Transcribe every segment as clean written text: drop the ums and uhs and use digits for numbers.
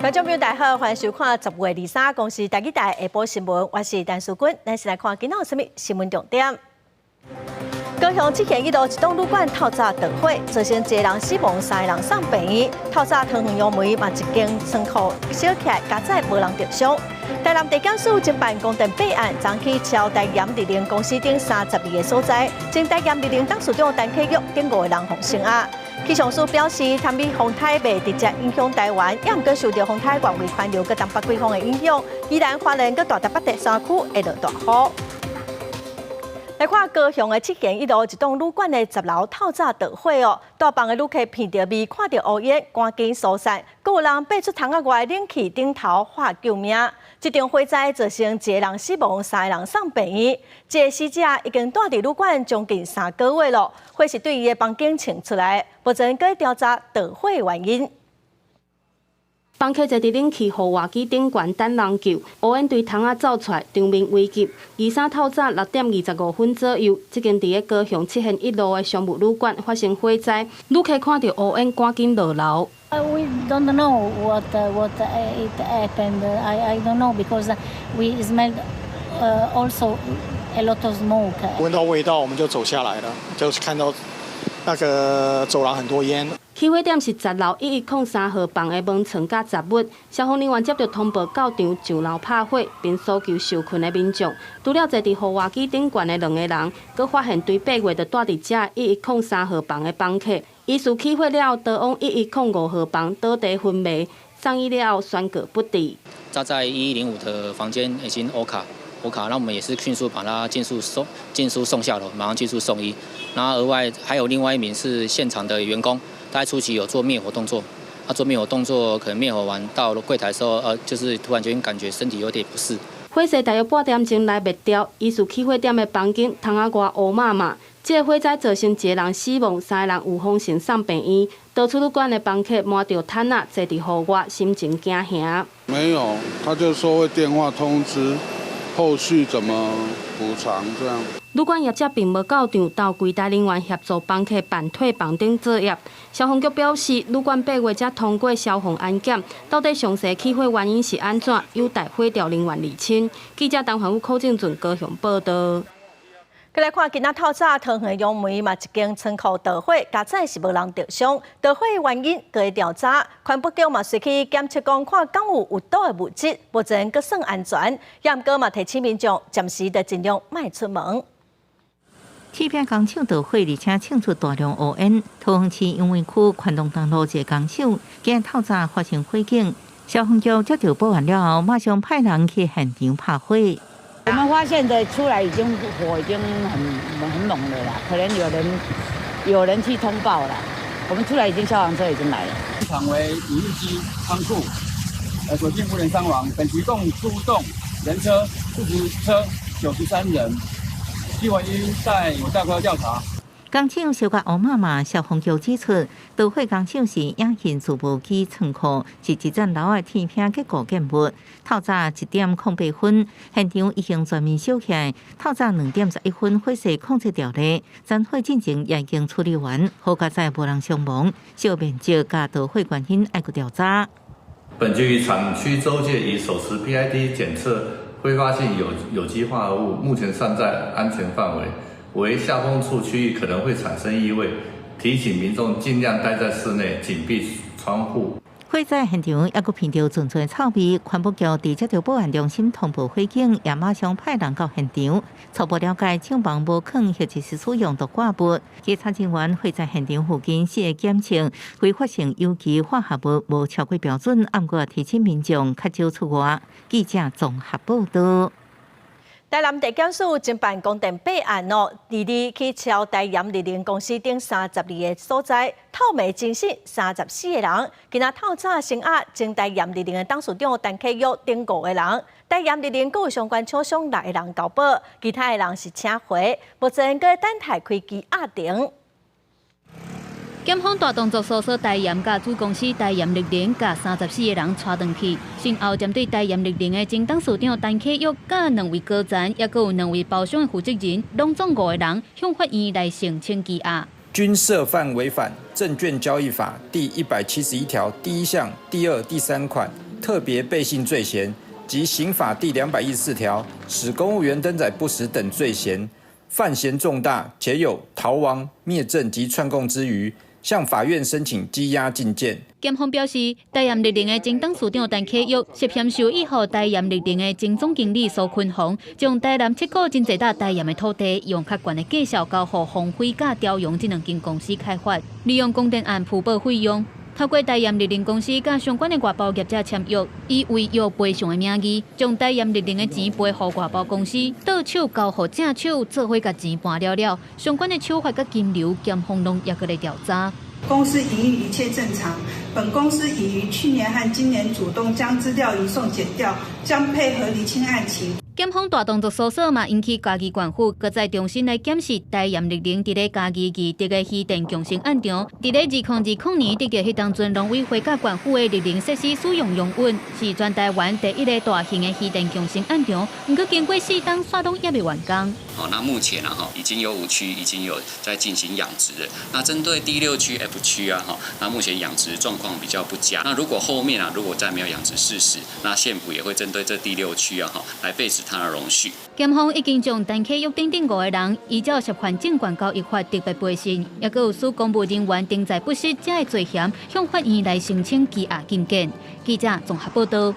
观众朋友大家好，欢迎收看10月23公司台语台下晡新闻，我是陈淑君，咱先来看今仔有什么新闻重点。高雄之前一路一栋旅馆透早着火，造成1个人死亡，3个人送病院。透早汤圆杨梅嘛一间仓库烧起来，加载无人着伤。台南地检署侦办公电弊案，昨起超台盐日联公司等32个所在，经台盐日联董事长陈启玉等5个人奉声押。气象署表示，探秘风台未直接影响台湾，也毋过受到风台外围环流佮东北季风的影响，依然花莲佮大台北第3区会落大雨。来看高雄的7间1路一栋旅馆的10楼透早着火哦，大房的旅客闻到味，看到乌烟，赶紧疏散，佮有人爬出窗仔外冷气顶头喊救命。这场火灾造成1个人死亡，3个人送病院。这个死者已经住伫旅馆将近3个月了，火是对伊的房间传出来，目前搁调查着火原因。房客坐伫冷气护外机顶悬等人救，乌烟对窗仔走出来，场面危急。23透早6点25分左右，这间伫高雄7线1路的商務旅館發生火災，旅客看到烏煙，趕緊落樓。We don't know what it happened. I don't know because we smelled also a lot of smoke. 闻到味道，我们就走下来了，就是看到那个走廊很多烟。起火点是10樓1103號房的門窗甲雜物，消防人員接到通報到場上樓拍火，並搜救受困的民眾。除了坐伫護外機頂懸的2個人，佮發現對8月就住伫這1103號房的房客，疑似起火了後逃往1105號房倒地昏迷，送醫了後宣告不治。他在1105的房間已經歐卡，那我們也是迅速把他盡速送下樓，馬上盡速送醫。然後額外還有另外1名是現場的員工。大概初期有做灭火動作，做滅火動作可能滅火完到櫃台的時候，就是突然間感覺身體有點不適。火勢大約半點鐘來滅掉，疑似起火點的房間窗仔外烏麻麻。這個火災造成1個人死亡，3個人有風險送病院。到處旅館的房客摸到毯仔坐伫戶外，心情驚嚇。沒有，他就說會電話通知，後續怎麼補償這樣。旅館業者並無到場，到櫃台人員協助房客辦退房等作業。消防局表示，旅館8月才通過消防安檢，到底詳細起火原因是安怎，有待火調人員釐清。記者陳環宇、柯正俊高雄報道。再来看今仔透早，桃園楊梅嘛一間倉庫着火，加載是無人着傷。着火的原因佫會調查，環保局嘛隨去檢測講看敢有毒的物質，目前佫算安全。也毋過嘛提醒民眾暫時着盡量莫出門。起片工廠着火，而且氰出大量烏煙。桃園市永惠區環東東路一個工廠，今日透早發生火警，消防局接到報案了後，馬上派人去現場拍火。我們發現的出來火已經很濃了啦，可能有人去通報了。我們出來消防車已經來了。現場為乙日基倉庫，所幸無人傷亡。本局共出動人車40車93人。原因在有待調查。工廠燒甲烏麻麻，消防局指出，着火工廠是亞興自務機倉庫，是一層樓的天棚結構建物。透早1點08分，現場已經全面燒起來。透早2點11分，火勢控制掉咧，戰火進程也已經處理完，好佳在無人傷亡。燒面積甲着火原因還佫調查。本局產區周界已手持 PID 檢測揮發性有機化合物，目前尚在安全範圍。為下風處區域可能會產生異味，提醒民眾盡量待在室內，緊閉窗戶。火災現場也佫聞到陣陣臭味，環保局佇接到報案中心通報火警，也馬上派人到現場。初步了解，廠房無可能或者是使用毒化物。檢察人員會在現場附近細個檢測，非發現有機化合物無超過標準，暗過提醒民眾較少出外。記者綜合報道。台南地檢署偵辦公電弊案哦，去超台鹽日聯公司等32個所在，透明證實34個人。今仔透早聲押前台鹽日聯的董事長陳啟玉等5個人，台鹽日聯佫有相關廠商6個人交保，其他的人是請回，目前佫等待開機押庭。檢方大動作搜索台鹽甲子公司台鹽日聯甲34個人帶回去，先後針對台鹽日聯的前董事長陳啟玉甲2位高層，也閣有2位包商的負責人，攏總5個人向法院來申請羈押。均涉犯違反證券交易法第171條第1項第2、第3款特别背信罪嫌及刑法第214条使公务员登载不实等罪嫌，犯嫌重大，且有逃亡、灭证及串供之余，向法院申请羁押禁见。检方表示，台盐绿林的前董事长陈启玉涉嫌收益予台盐绿林的前总经理苏坤宏，将台南7股真侪笪台盐的土地，用较悬的价销交予荒废甲朝阳这2间公司开发，利用供电案铺报费用。透过台盐绿林公司甲相关的外包业者签约，以违约赔偿的名义，将台盐绿林的钱赔予外包公司，倒手交予正手，做伙甲钱搬了。相关的手法甲金流，检方拢也搁咧调查。公司营运一切正常，本公司已于去年和今年主动将资料移送检调，将配合厘清案情。检方大动作搜索嘛，引起嘉义县府搁再重新来检视台盐绿林伫咧嘉义义德的渔电共生案场，伫咧2020年得到迄当阵农委会甲县府的绿林设施使用用允，是全台湾第一个大型的渔电共生案场。不过经过4档刷动也未完工。那目前已经有5区已经有在进行养殖了。那针对第6区 F 区那目前养殖状况比较不佳。那如果后面如果再没有养殖事实，那县府也会针对这第6区来废止它的容许。检方已经将陈启玉等5个人依照涉犯证券交易法特别赔偿，也佮有使公务人员登载不实这个罪嫌，向法院来申请羁押禁见。记者综合报道。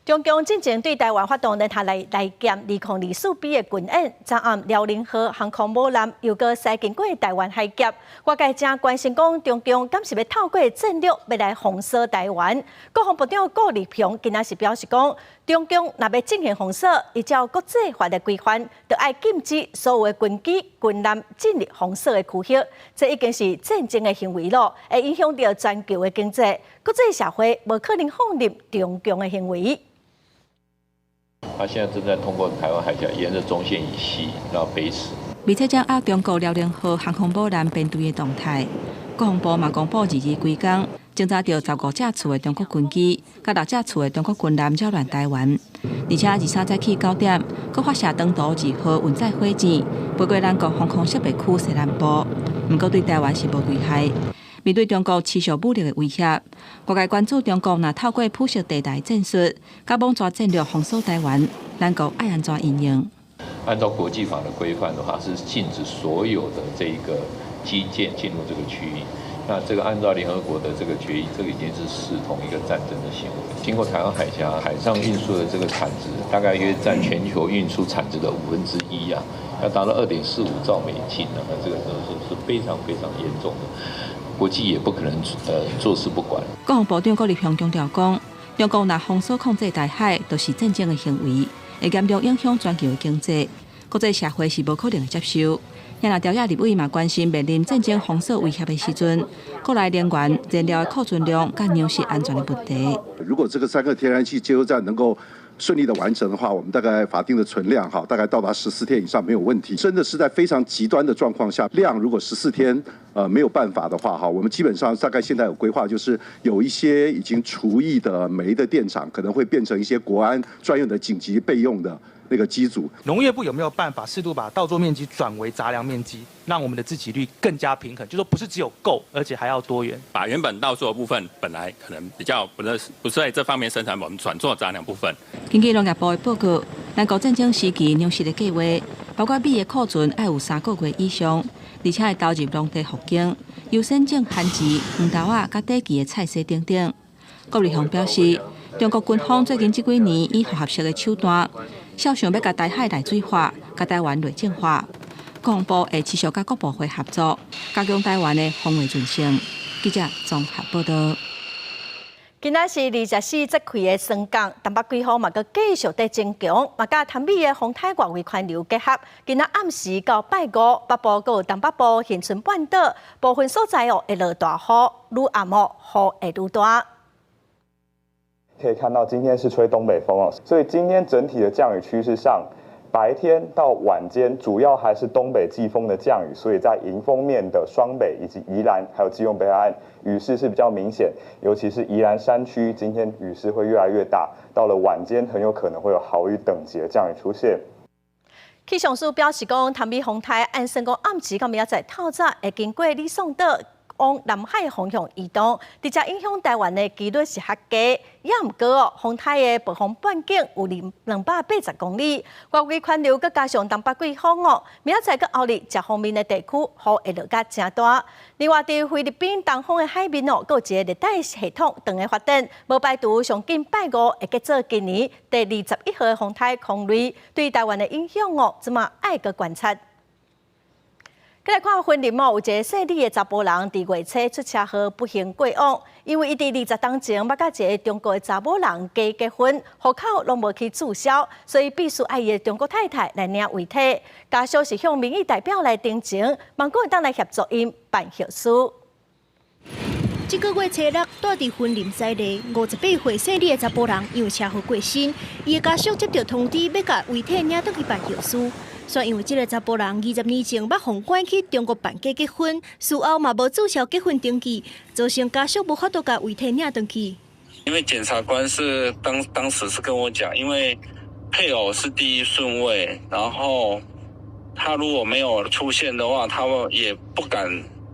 中共进前对台湾发动联合来检2024比的军演，昨暗辽宁号航空母舰又搁驶经过台湾海峡，外界正关心讲中共敢是要透过战略要来封锁台湾。国防部长顾立雄今仔是表示讲，中共若要进行封锁，依照国际法的规范，就要禁止所有的军机、军舰进入封锁的区域。这已经是战争的行为咯，会影响到全球的经济，国际社会无可能放任中共的行为。他现在正在通过台湾海峡，沿着中线以西到北驶。而且掌握中国辽宁号航空母舰编队的动态，国防部嘛公布2日几天，侦查到15架次的中国军机，甲6架次的中国军舰扰乱台湾，而且23早起9点，佮发射长途2号运载火箭，飞过咱国防空设备区西南部，不过对台湾是无危害。面对中国持续武力的威胁，外界关注中国若透过铺设地带战术，甲莽抓战略封锁台湾，咱国爱安怎应用？按照国际法的规范的话，是禁止所有的这个基建进入这个区域。那这个按照联合国的这个决议，这个已经是视同一个战争的行为。经过台湾海峡海上运输的这个产值，大概约占全球运输产值的1/5啊，要达到2.45兆美金啊，那这个是非常非常严重的。国际也不可能坐视不管。国防部长顾立雄强调讲，中国若封锁控制台海，就是战争的行为，会严重影响全球的经济，国际社会是无可能的接受。也若朝野立委嘛关心面临战争封锁威胁的时阵，国内能源、燃料的库存量甲粮食安全的问题。如果这个3个天然气接收站能够顺利的完成的话，我们大概法定的存量大概到达14天以上没有问题。真的是在非常极端的状况下，量如果14天没有办法的话我们基本上大概现在有规划，就是有一些已经除役的煤的电厂可能会变成一些国安专用的紧急备用的那个机组。农业部有没有办法适度把稻作面积转为杂粮面积，让我们的自给率更加平衡？就说不是只有够，而且还要多元。把原本稻作的部分本来可能比较不是在这方面生产，我们转做杂粮部分。根据农业部的报告，咱国战争时期粮食的计划，包括米的库存要有3个月以上，而且会投入农地复耕，优先种番薯、黄豆啊、甲短期的菜色等等。顾立雄表示，中国军方最近这几年以合适的手段，想要甲台海内水化，甲台湾内政化。国防部会持续甲各部会合作，加强台湾的防卫阵线。记者综合报道。今仔是24节气的霜降，东北季风嘛阁继续在增强，嘛甲潭美的风台外围环流结合，今仔暗时到拜五，北部阁有东北部恒春半岛部分所在会落大雨，愈暗雨会愈大。可以看到今天是吹东北风所以今天整体的降雨趋势上，白天到晚间主要还是东北季风的降雨，所以在迎风面的双北以及宜兰还有基隆北海岸雨势是比较明显，尤其是宜兰山区，今天雨势会越来越大，到了晚间很有可能会有豪雨等级的降雨出现。气象署表示讲，潭美风台按算讲暗时到明仔载透早会经过李宋岛。往南海方向移动，直接影响台湾的几率是较低。也毋过风台的暴风半径有280公里，外围环流佮加上东北季风明仔载佮后日，这方面的地区雨会落甲真大。另外，伫菲律宾东方的海面佮有一个热带系统正在发展，无排除上近拜五会结做今年第21号的风台空雷，对台湾的影响即马爱佮观察。再来看婚礼有一个细腻的查甫人伫月初出车祸不幸过往，因为伊伫20当前捌甲一个中国的查某人结婚，户口拢无去注销，所以必须爱伊的中国太太来领遗体。家属是向民意代表来申请，望讲会当来协助因办后事。这个月初6，住伫婚林在内58岁姓李的查甫人因为车祸过身，伊的家属接到通知，要甲遗体领倒去办后事。却因为这个查甫人20年前捌互赶去中国办假结婚，事后嘛无注销结婚登记，造成家属无法度甲遗体领登去。因为检察官是当时是跟我讲，因为配偶是第一顺位，然后他如果没有出现的话，他们也不敢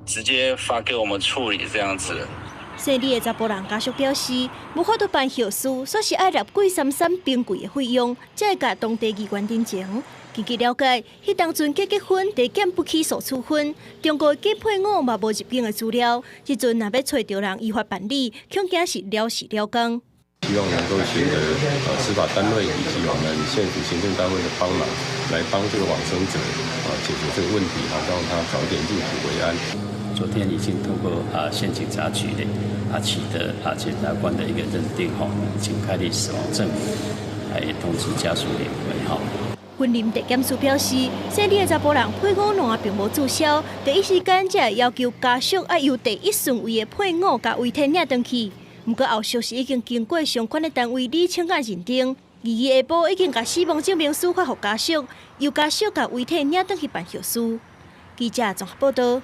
直接发给我们处理这样子。姓李的查甫人家属表示，无法度办后事，说是爱纳贵33冰柜的费用，才会甲当地议员申请。根据了解，迄当阵结婚得检不起诉处分，中国假配偶嘛无入境的资料，迄阵若要找着人依法办理，恐惊是了时了工。希望能够寻得司法单位以及我们县府行政单位的帮忙，来帮这个往生者解决这个问题让他早点入土为安。昨天已经通过县警察局的取得检察官的一个认定已经开立死亡证明，还通知家属联会婚林地检署表示，姓李的查甫人配偶卵并无注销，第一时间才会要求家属要由第一顺位的配偶甲遗体领登去。不过后续是已经经过相关的单位拟请案认定，2日下晡已经甲死亡证明书发予家属，由家属甲遗体领登去办后事。记者综合报道。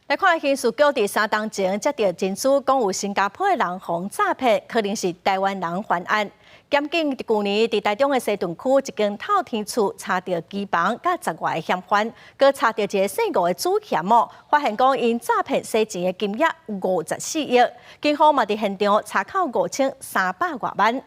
来看刑事局伫3当前接到证书，讲有新加坡的人防诈骗，可能是台湾人犯案。检警去年伫台中的西屯区一间透天厝查到机房甲10外的嫌犯，佮查到一个姓吴的主嫌发现讲因诈骗洗钱的金额54亿，警方嘛伫现场查扣5300多万。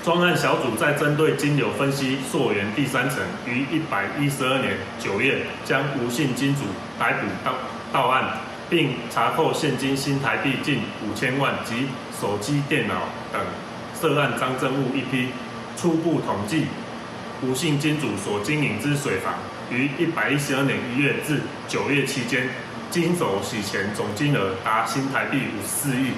专案小组在针对金流分析溯源第3层，于112年9月将吴姓金主逮捕到案，并查扣现金新台币近5000万及手机、电脑等涉案赃证物一批。初步统计，吴姓金主所经营之水房，于112年1月至9月期间，经手洗钱总金额达新台币54亿。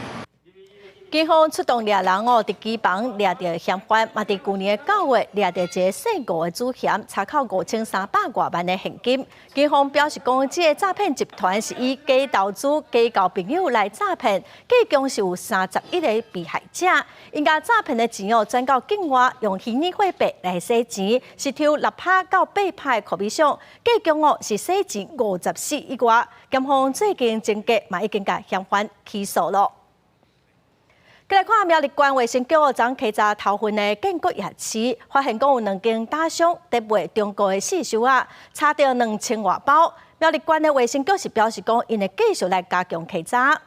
警方出动掠人伫机房掠到嫌犯，嘛伫去年9月掠到一个姓吴的主嫌，查扣5300多万的现金。警方表示讲，这个诈骗集团是以假投资、假交朋友来诈骗，计共是有31个被害者。因甲诈骗的钱转到境外，用虚拟货币来洗钱，是抽6拍到8拍的可比上，计共是洗钱54亿外。检方最近侦结嘛已经甲嫌犯起诉了。再来看苗栗县卫生局昨起早头份的建国夜市，发现讲有2间打商在卖中国的四手仔，查到2000多包。苗栗县的卫生局是表示讲，因会继续来加强稽查。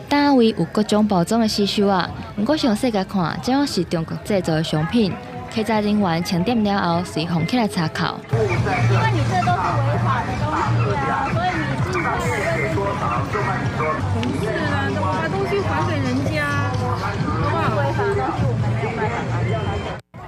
单位有各种包装的四手仔，不过详细来看，这样是中国制造的商品。稽查人员清点了后，随放起来查扣。因为你这都是违法的东西啊，所以你进来也不是啊，都把东西还给人家，好不好？违法的东西我们没有办法。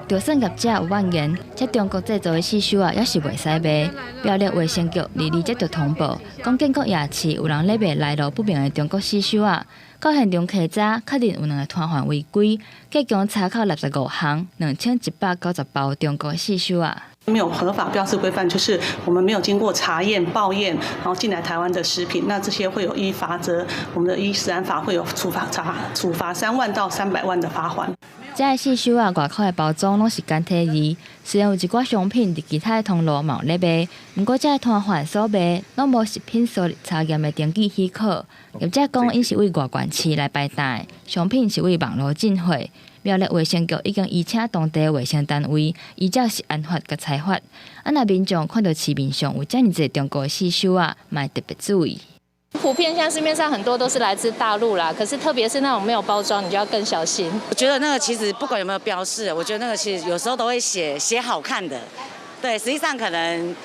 就算业者有妄言，这中国制造的四手仔也是袂使卖。苗栗卫生局2日接到通报，讲建国夜市有人咧卖来路不明的中国四手仔。到现场稽查，确定有2个摊贩违规，计共查扣65项，2190包中国四手仔。没有合法标示规范，就是我们没有经过查验、报验，然后进来台湾的食品，那这些会有依法则，我们的依食安法会有处罚3万到300万的罚款。这个四手仔外口的包装拢是简体字，虽然有一寡商品伫其他的通路嘛有咧卖，不过这个摊贩所卖拢无食品所查验的登记许可。业者讲，因是为外县市来摆摊，商品是为网络进货。苗栗卫生局已经移请当地卫生单位依照食安法甲采罚。若民众看到市面上有遮尔侪中国死守啊，嘛特别注意。普遍像市面上很多都是来自大陆啦，可是特别是那种没有包装，你就要更小心。我觉得那个其实不管有没有标示，我觉得那个其实有时候都会写好看的，对，实际上可能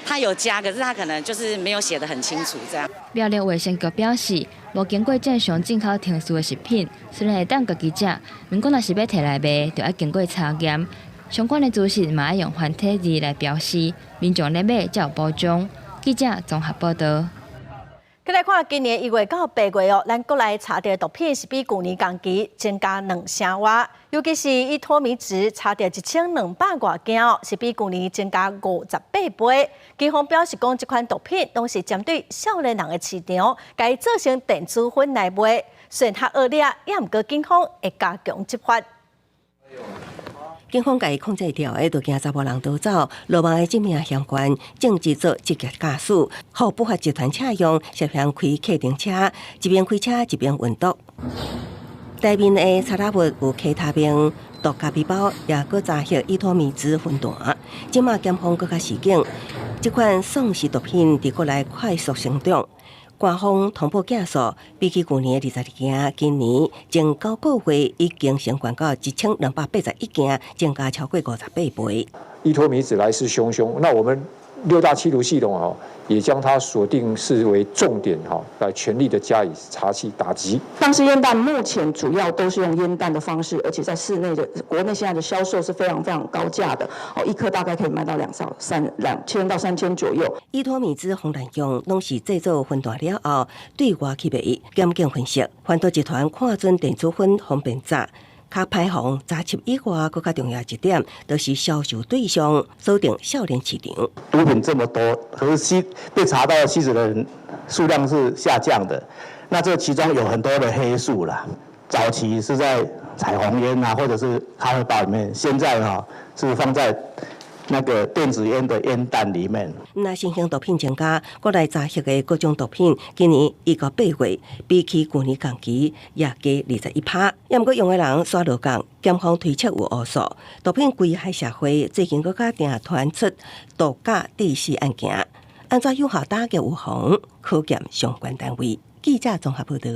他有加，可是他可能就是没有写得很清楚这样。苗栗卫生局表示，无经过正常进口特殊的食品，虽然会当家己食，民众若是要摕来卖，就要经过查验。相关的资讯嘛要用繁体字来标示，民众来买才有保障。记者综合报道。再来看今年1月到8月咱国内查到毒品是比去年同期增加2成外，尤其是依托米值查到1200多件，是比去年增加58倍。警方表示讲，这款毒品拢是针对少年人的市场，该做成电子烟来卖，虽然它恶劣，也毋过警方会加强执法。警方甲伊控制掉的，就惊查某人逃走，落网的证明相关，政治组积极驾驶，互不法集团采用，涉嫌开客停车，一边开车一边运毒。内面的查拉物有其他边毒咖啡包，也搁查获依托米兹分段。即马检方搁较示警，这款丧尸毒品伫国内快速成长。官方通报件数，比起去年的22件，今年前9个月已经升悬到1281件，增加超过58倍。依托米子来势汹汹，那我们6大缉毒系统也将它锁定视为重点来全力的加以查缉打击。丧尸烟弹目前主要都是用烟弹的方式，而且在室内的国内现在的销售是非常非常高价的，1颗大概可以卖到2000到3000左右。依托米兹红蓝用拢是制作分段了后，对外起卖，检警分析，贩毒集团看准电子烟方便炸。较排行查缉以外，更加重要一点，就是销售对象锁定少年市场。毒品这么多，可是被查到吸食的人数量是下降的。那这其中有很多的黑数啦，早期是在彩虹烟或者是咖啡包里面，现在是放在那个电子烟的烟弹里面。那新型毒品增加，国内查获的各种毒品，今年1到8月比起去年同期也加21%。也毋过用的人刷落降，检方推测有误数。毒品危害社会，最近更加定传出毒驾致死案件，安怎有效打击预防？可见相关单位。记者综合报道。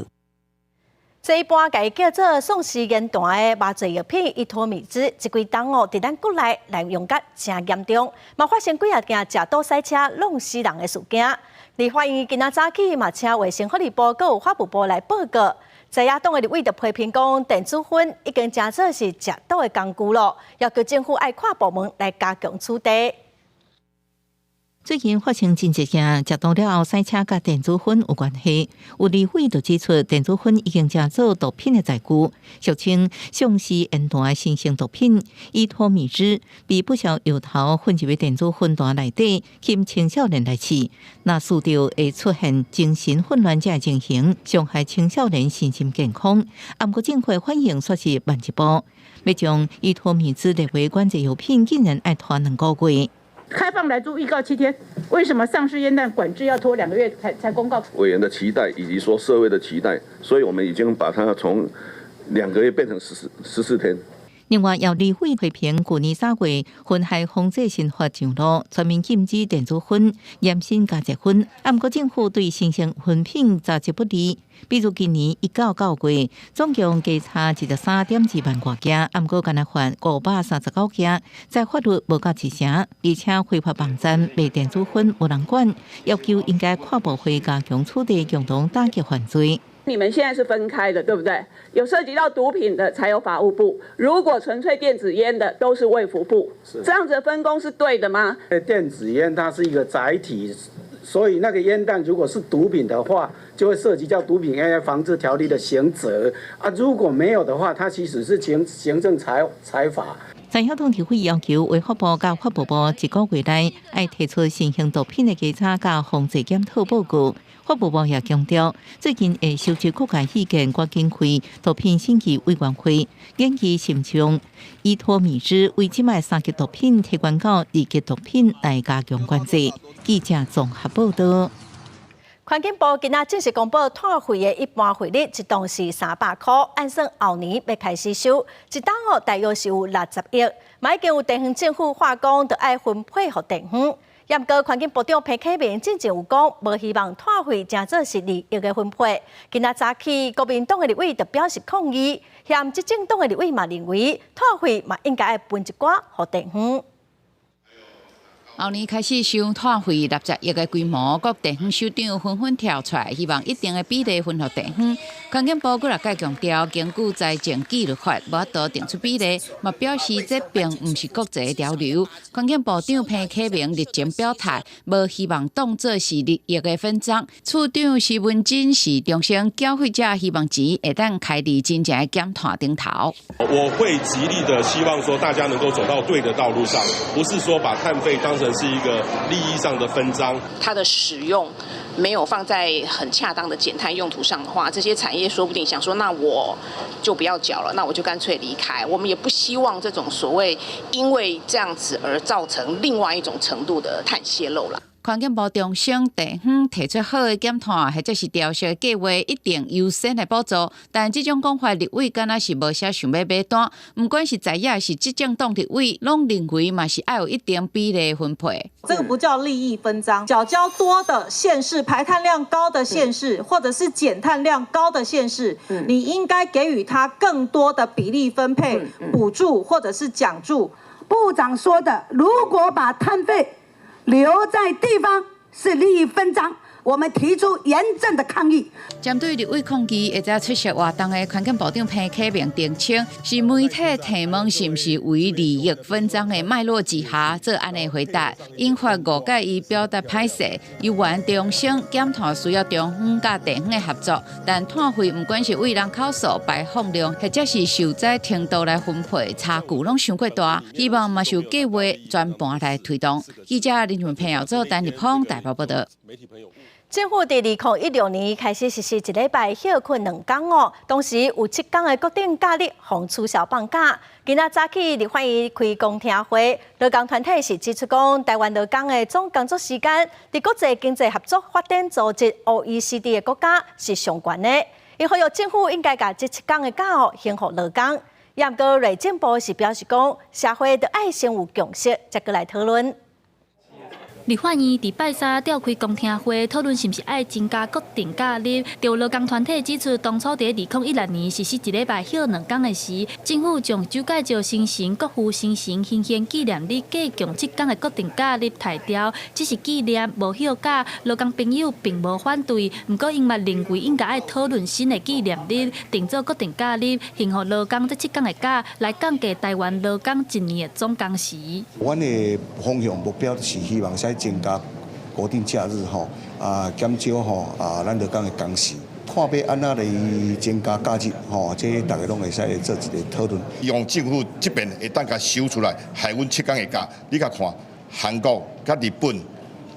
这一般甲伊叫做丧尸烟弹的麻醉药品依托米兹，这几档伫咱国内滥用甲真严重，嘛发生几啊件食倒塞车弄死人的事件。立法院今仔早起嘛请卫生福利部佮有法务部来报告。在野党的立委就批评讲，电子烟已经真做是食倒的工具咯，要求政府爱跨部门来加强处理。最近发生真侪件食到了后塞车甲电子烟有关系，有立委就指出，电子烟已经成做毒品的载具，俗称丧尸烟弹的新型毒品依托米兹，被不少药头混入电子烟弹内底，吸青少年来吃，那使着会出现精神混乱者情形，伤害青少年身心健康。不过政府反应说是慢一步，要将依托米兹列为管制药品，竟然要拖2个月。开放来租预告7天，为什么丧尸烟弹管制要拖2个月才公告？委员的期待以及说社会的期待，所以我们已经把它从2个月变成14天。另外，由立委批评去年3月烟害防治新法上路，全面禁止电子烟、严审加热烟。不过政府对新型烟品查缉不力，比如今年1到9月，总共加查13.2万多件，不过敢若罚539件，在法律无够执行，而且非法网站卖电子烟无人管，要求应该跨部会加强处理，共同打击犯罪。你们现在是分开的，对不对？有涉及到毒品的才有法务部，如果纯粹电子烟的都是卫福部，这样子的分工是对的吗？电子烟它是一个载体，所以那个烟弹如果是毒品的话，就会涉及到毒品烟防治条例的刑责啊。如果没有的话，它其实是行政裁罚。在野党提会要求卫福部甲法务部1个月内要提出新型毒品的检查甲防治检讨报告。法务部也强调，最近会收集各界意见，赶紧开毒品审议委员会，研究慎重依托米兹为即卖3级毒品提悬到2级毒品来加强管制。记者综合报道。环境部今仔正式公布碳费的一般费率，一档是300块，按算后年要开始收，一档大约是有60亿。嘛已经有地方政府话讲，就爱分配给地方。也毋过，环境部长潘启明之前有讲，无希望碳费真做是2亿的分配。今仔早起，国民党的立委就表示抗议，嫌执政党的立委嘛认为，碳费嘛应该爱分一寡给地方。后年开始收碳费60亿的规模，各地方首长纷纷跳出来，希望一定的比例分给地方。环境部佫来再强调，根据财政纪律法，无法度定出比例，嘛表示这并唔是国际潮流。环境部长潘启明日前表态，无希望当作是2亿的分赃。处长施文珍是重申，缴费者希望钱会当开伫真正的减碳顶头。我会极力的希望说，大家能够走到对的道路上，不是说把碳费当成是一个利益上的分赃。它的使用没有放在很恰当的减碳用途上的话，这些产业说不定想说，那我就不要缴了，那我就干脆离开。我们也不希望这种所谓因为这样子而造成另外一种程度的碳泄漏了。环境部重申，地方提出好的减碳或者是调节计划，一定优先来补助。但这种讲法，立委敢若是无啥想要买单。不管是在野是执政党立委，拢认为嘛是要有一定比例分配。这个不叫利益分赃，缴交多的县市、排碳量高的县市，或者是减碳量高的县市，你应该给予他更多的比例分配、补助或者是奖助。部长说的，如果把碳费留在地方是利益分赃，我们提出严正的抗议。针对立委抗议，会在出席活动的环境部长潘启明澄清，是媒体提问是不是为利益分赃的脉络之下做安尼回答，引发误解，伊表达歹势。有原重申减碳需要中方甲地方的合作，但碳费不管是为人口数、排放量，或者是受灾程度来分配，差距拢伤过大。希望嘛是有计划全盘来推动。记者林俊平、姚做陈立芳台北报道。政府在2016年开始实施一礼拜休困2天哦，同时有7天的固定假日互取消放假。今仔早起，立法院开公听会，劳工团体是指出讲，台湾劳工的总工作时间，伫国际经济合作发展组织 OECD 的国家是上悬的。伊呼吁政府应该把这7天的假哦，先互劳工。也毋过，内政部是表示讲，社会都爱先有共识，再过来讨论。立法院伫拜三召开公听会，讨论是毋是爱增加固定假日。就劳工团体指出，当初伫2016年实施一礼拜休2天的时，政府将蒋介石生辰、国父生辰兴宪纪念日加强7天的固定假日汰掉，只是纪念无休假。劳工朋友并无反对，不过因嘛认为应该爱讨论新的纪念日，定做固定假日，幸互劳工这7天的假来降低台湾劳工一年的总工时。阮的方向目标是希望使增加国定假日减少咱劳工的工时，看要安怎来增加假日这大家拢会使来做一个讨论。用政府这边会当甲收出来，害阮7天的假，你甲看韩国、甲日本，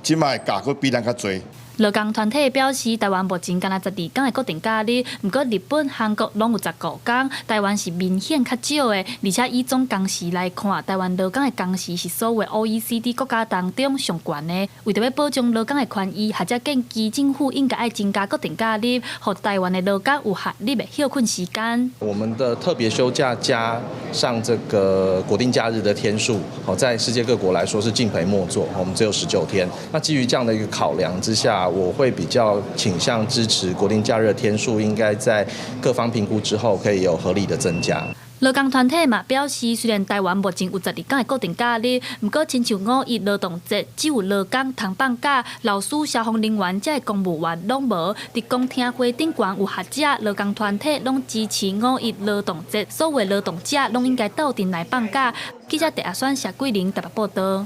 即卖假佫比咱较侪。劳工团体表示，台湾目前敢若12天的固定假日，不过日本、韩国拢有15天，台湾是明显较少的。而且以总工时来看，台湾劳工的工时是所有 OECD 国家当中上悬的。为着要保障劳工的权益，或者建议政府应该爱增加固定假日，让台湾的劳工有合理的休困时间。我们的特别休假加上这个国定假日的天数，在世界各国来说是敬陪末座，我们只有19天。那基于这样的一个考量之下，我会比较倾向支持国定假日的天数应该在各方评估之后可以有合理的增加。劳工团体嘛表示，虽然台湾目前有12天的固定假日，不过亲像5·1劳动节只有劳工通放假，老师、消防人员这公务员拢无。伫公听会顶悬有学者、劳工团体拢支持5·1劳动节，所有劳动者拢应该斗阵来放假。记者陈阿选谢桂玲台北报道。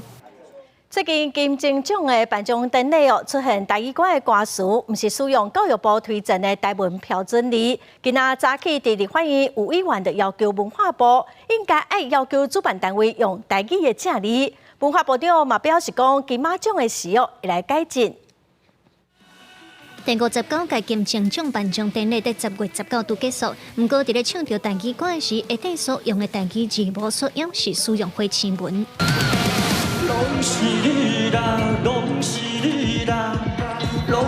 最近金钟奖的颁奖典礼出现台语歌的歌词，毋是使用教育部推荐的台文标准字。今仔早起，伫立法院有委员就要求文化部应该爱要求主办单位用台语的正字。文化部长嘛表示讲，金马奖的事会来改进。第59届金钟奖颁奖典礼在10月19日结束，不过伫咧唱着台语歌时，下底所用的台语字无所用是使用花青文。拢是你啦，拢是你啦，拢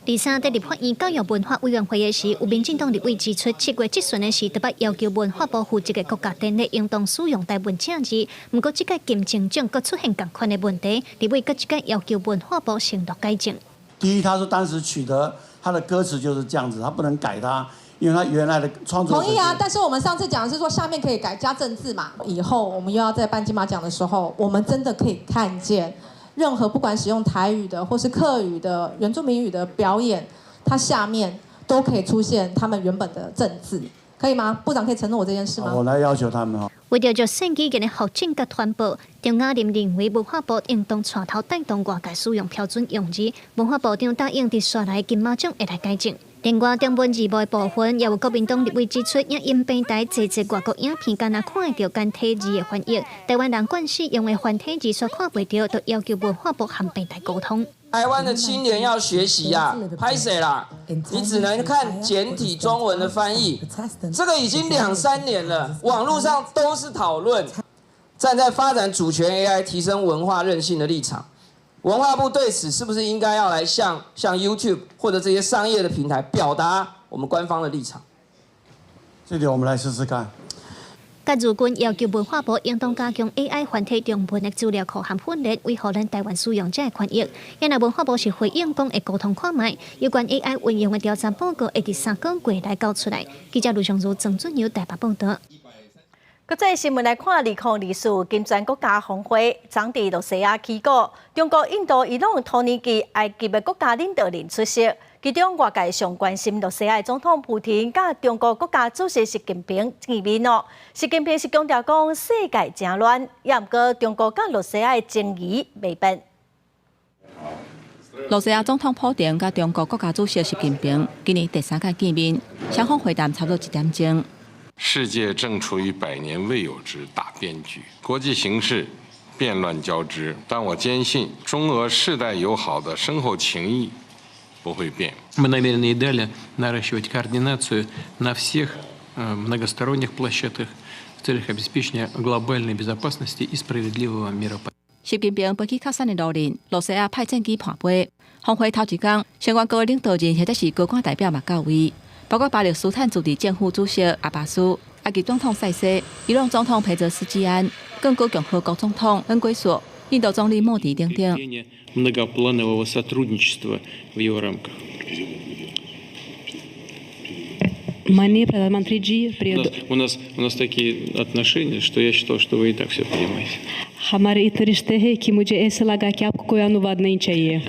第三，在立法院教育文化委员会的时，有民进党立委指出，7月质询的时，特别要求文化部负责的国家电力应当使用台文正字。不过，这届金政奖阁出现同款的问题，立委阁一届要求文化部承诺改正。第一，他说当时取得他的歌词就是这样子，他不能改它，因为他原来的创作。同意啊，但是我们上次讲的是说下面可以改加正字嘛。以后我们又要在颁金马奖的时候，我们真的可以看见。任何不管使用台语的或是客语的原住民语的表演，它下面都可以出现他们原本的正字，可以吗？部长可以承诺我这件事吗？我来要求他们哈。为了就省基建的发展和传播，张雅玲认为文化部应当带头带动外界使用标准用字。文化部长答应伫下来金马奖会来改正。另外，中文字幕的部分，也有国民党立委指出，因因平台侪外国影片，敢若看会到简体字的翻译，台湾人惯使用的繁体字所看袂到，都要求文化部和平台沟通。台湾的青年要学习呀，拍谁啦？你只能看简体中文的翻译，这个已经2、3年了，网络上都是讨论。站在发展主权 AI、提升文化韧性的立场。文化部对此是不是应该要来向 YouTube 或者这些商业的平台表达我们官方的立场？这点我们来试试看。甲如军要求文化部应当加强 AI 繁体中文的资料库和训练，为互咱台湾使用者的权益。因为文化部是回应讲会沟通看卖，有关 AI 运用的调查报告会伫3个月来交出来。记者卢尚如、郑准由台北报道。国际新闻来看，2024金砖国家峰会将伫罗西亚起过，中国、印度、伊朗、土耳其、埃及的国家领导人出席。其中外界上关心罗西亚总统普京甲中国国家主席习近平见面哦。习近平是强调讲世界真乱，也毋过中国甲罗西亚的争议未变。罗西亚总统普京甲中国国家主席习近平今年第3届见面，双方会谈差不多1点钟。世界正处于100年未有之大变局，国际形势变乱交织，但我坚信中俄世代友好的深厚情谊不会变。Мы намерены и далее наращивать координацию на всех многосторонних площадках в целях обеспечения глобальной безопасности и справедливого мира. 习近平飞去喀山的路人，罗西亚派战机盘飞。峰会头一天，相关各位领导人或者是高官代表嘛到位。包括巴勒斯坦自治政府主席阿巴斯、埃及总统塞西、伊朗总统佩泽斯基安、更高共和国总统恩圭索、印度总理莫迪等等。Многопланового сотрудничества в его рамках. У нас такие отношения, что я считал, что вы и так все понимаете. हमारे इतने रिश्ते हैं कि मुझे ऐसा लगा कि आपको कोई अनुवाद नहीं चाहिए.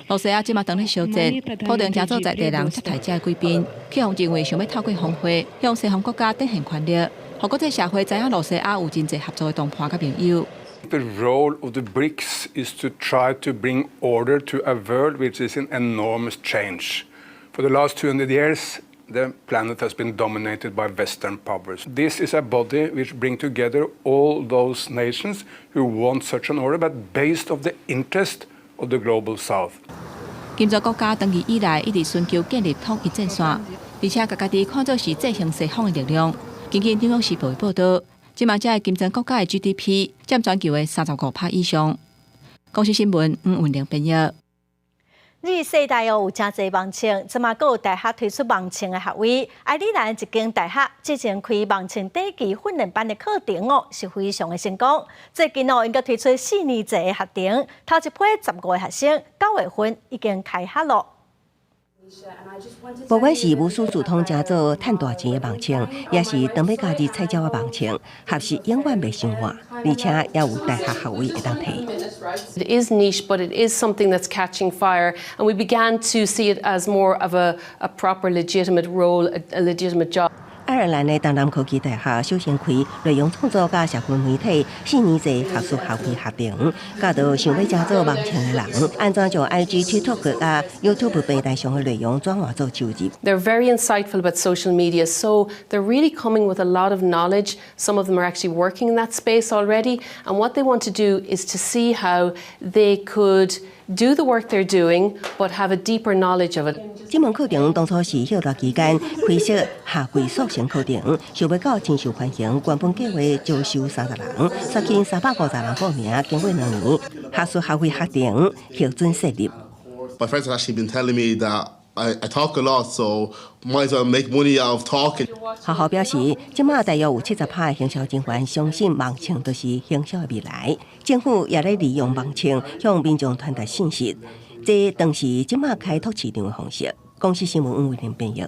罗西亚即马当咧小战，普京加做在地人接待者贵宾，去互认为想要透过峰会向西方国家展现权力，互国际社会知影罗西亚有真侪合作的同伴甲朋友。The role of the BRICS is to try to bring order to a world which is in enormous change. For the last 200 years, the planet has been dominated by Western powers. This is a body which brings together all those nations who want such an order, but based on the interest of the global South. 金砖国家长期以来一直寻求建立统一战线，而且家己看作是制衡西方的力量。根据《纽约时报》报道，即马这金砖国家的 GDP 占全球的35%以上。公司新闻吴文玲编译。日世代有真侪网庆，即马阁有大学推出网庆的学位。爱尔兰一间大学之前开网庆第一期训练班的课程哦，是非常的成功。最近哦，应该推出4年制的课程，头一批15个学生9月份已经开学了。不管是无师自通真做赚大钱的网庆，也是当要家己菜鸟的网庆，学习永远袂生活，而且也有大学学位会当摕。It is niche, but it is something that's catching fire, and we began to see it as more of a proper, legitimate role, a legitimate job. 爱尔兰的东南科技大学首先开内容创作甲社会媒体4年制学术学位课程，教导想要真做网庆的人，安怎将 IG、TikTok 甲 YouTube 平台上的内容转换做收入。They're very insightful about social media, so they're really coming with a lot of knowledge. Some of them are actually working in that space already, and what they want to do is to see how they could do the work they're doing, but have a deeper knowledge of it. 这门课程当初是休假期间开设下季速成课程，想要到真受欢迎。原本计划招收30人，杀进350人报名，经过2年，学术学会学程核准设立。My friends have actually been telling me that I talk a lot, so might as well make money out of talking. 学校表示，即马大约有70%的行销人员相信网青就是行销的未来，政府也在利用网青向民众传达信息。这当是即马开拓市场的方式。公司新闻为您编译。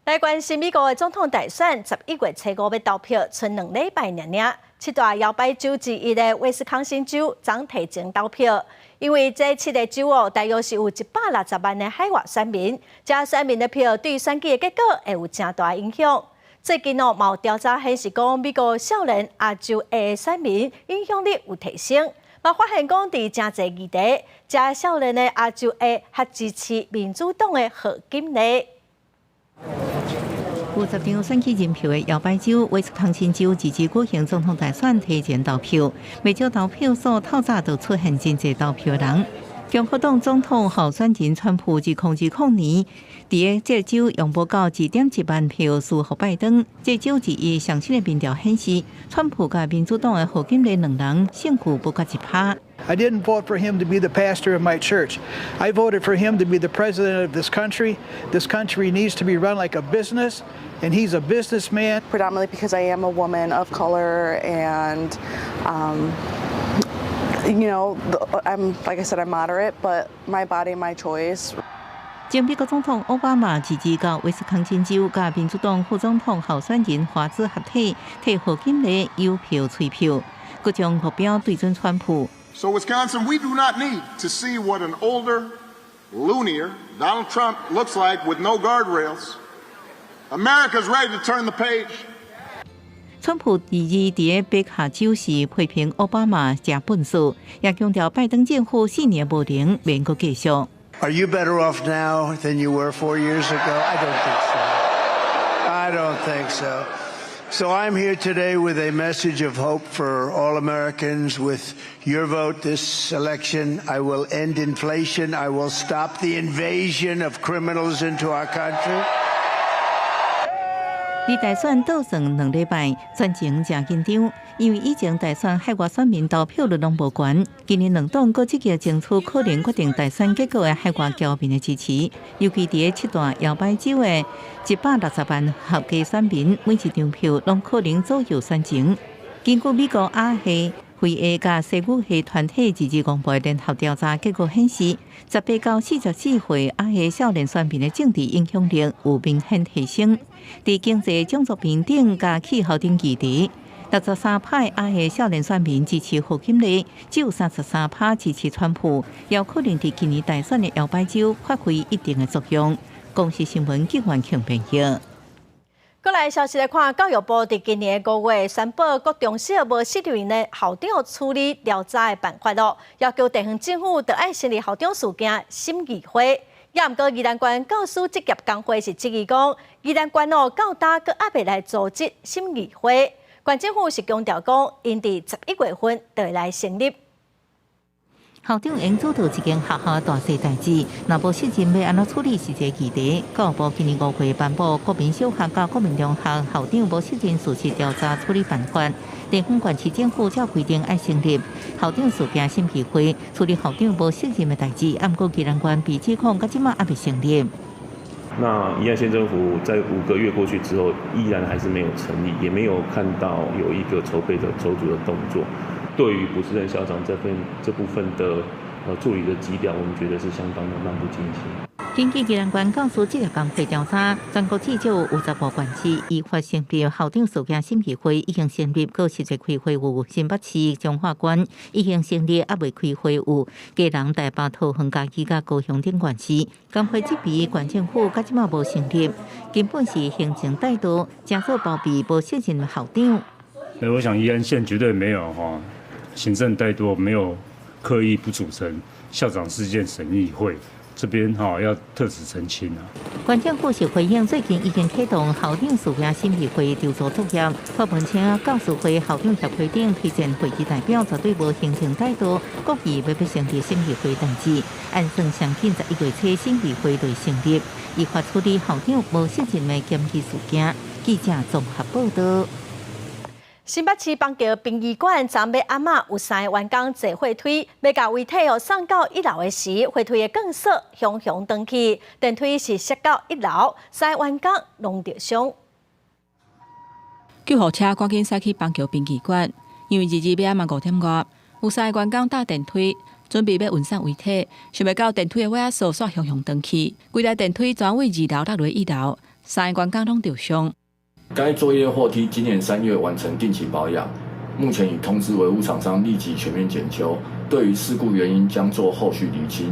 来关心美国的总统大选，11月初5要投票，剩2礼拜尔。7大摇摆州之一的威斯康星州将提前投票，因为这7个州大约是有160万的海外选民，这选民的票对选举的结果会有真大影响。最近有调查显示讲，美国少年亚洲的选民影响力有提升，嘛发现讲伫真侪议题，这少年的亚洲的较支持民主党的何金丽。50张选举人票的摇摆州威斯康星州支持举行总统大选提前投票，未少投票所透早就出现真侪投票人。共和党总统候选人川普2020年伫这州用不到1.1万票输给拜登。这州之一上新的民调显示，川普甲民主党的何金丽2人胜负不过1%。I didn't vote for him to be the pastor of my church. I voted for him to be the president of this country. This country needs to be run like a business, and he's a businessman. Predominantly because I am a woman of color, and I'm like I said, I'm moderate, but my body, my choice. 前美国总统奥巴马支持到威斯康星州，甲民主党副总统候选人华兹合体，替何金丽有票催票，佮将目标对准川普。So Wisconsin, we do not need to see what an older, loonier Donald Trump looks like with no guardrails. America's ready to turn the page. 川普第二伫北卡州时批评奥巴马真笨手，也强调拜登政府4年无能免阁继续。Are you better off now than you were 4 years ago? I don't think so. So I'm here today with a message of hope for all Americans. With your vote this election, I will end inflation. I will stop the invasion of criminals into our country. 离大选倒算2礼拜，选情真紧张，因为以前大选海外选民投票率拢无悬，今年两党各积极争取可能决定大选结果的海外侨民的支持，尤其伫7大摇摆州的160万合格选民，每一张票拢可能左右选情。根据美国亚系会议甲西语系团体自治公布的联合调查结果显示，18到44岁亚系少年选民的政治影响力有明显提升。伫经济、种族平等甲气候等议题，63%亚系少年选民支持何金丽，只有33%支持川普，也可能伫今年大选的摇摆州发挥一定的作用。公司新闻记者庆编译。过来消息来看，教育部伫今年5月宣布，各中小无适龄的校长处理调查的办法咯，要求地方政府着爱成立校长事件审议会。也毋过，宜兰县教师职业工会是质疑讲，宜兰县到大阁还未来组织审议会。县政府是强调讲，因伫11月份就会来成立。校长应主导一间学校大小代志，若无适任要安怎处理是一个议题。教育部今年5月颁布《国民小学甲国民中学校长无适任事实调查处理办法》，地方县市政府照规定爱成立校长事件审议会，处理校长无适任的代志。不过，宜兰县被指控到即马还未成立。那宜兰县政府在5个月过去之后，依然还是没有成立，也没有看到有一个筹备的筹组的动作。对于不是任校长这部分的助理的基调，我们觉得是相当的漫不经心。根据宜兰县教师职业工会调查，全国至少有50个县市依法成立校长事件审议会，已经成立，各实际开会有新北市彰化县已经成立，还未开会有基隆、台北、桃园、嘉义、甲高雄等县市。工会质疑县政府到即马无成立，根本是行政怠惰，加速包庇无适任的校长。我想宜兰县绝对没有行政怠惰，没有刻意不组成校长事件审议会，这边要特此澄清啊。关政府是回应最近已经启动校长事业审议会调查作业，柯文清教师会校长协会顶推荐会议代表绝对无形成态度，故意要成立审议会登记，按算上近11月初审议会就成立，依法处理校长无信任的检举事件。记者综合报道。新北市邦桥殡仪馆昨晚暗暝有3个员工坐火推，要甲遗体送到1楼的时，火推的钢索熊熊断去，电梯是摔到1楼，3个员工拢受伤。救护车赶紧驶去邦桥殡仪馆，因为日暗暝5点外，有3个员工搭电梯，准备要运送遗体，想要到电梯的尾锁煞熊熊断去，规台电梯转为2楼落落1楼，3个员工拢受伤。该作业货梯今年3月完成定期保养，目前已通知维护厂商立即全面检修，对于事故原因将做后续厘清。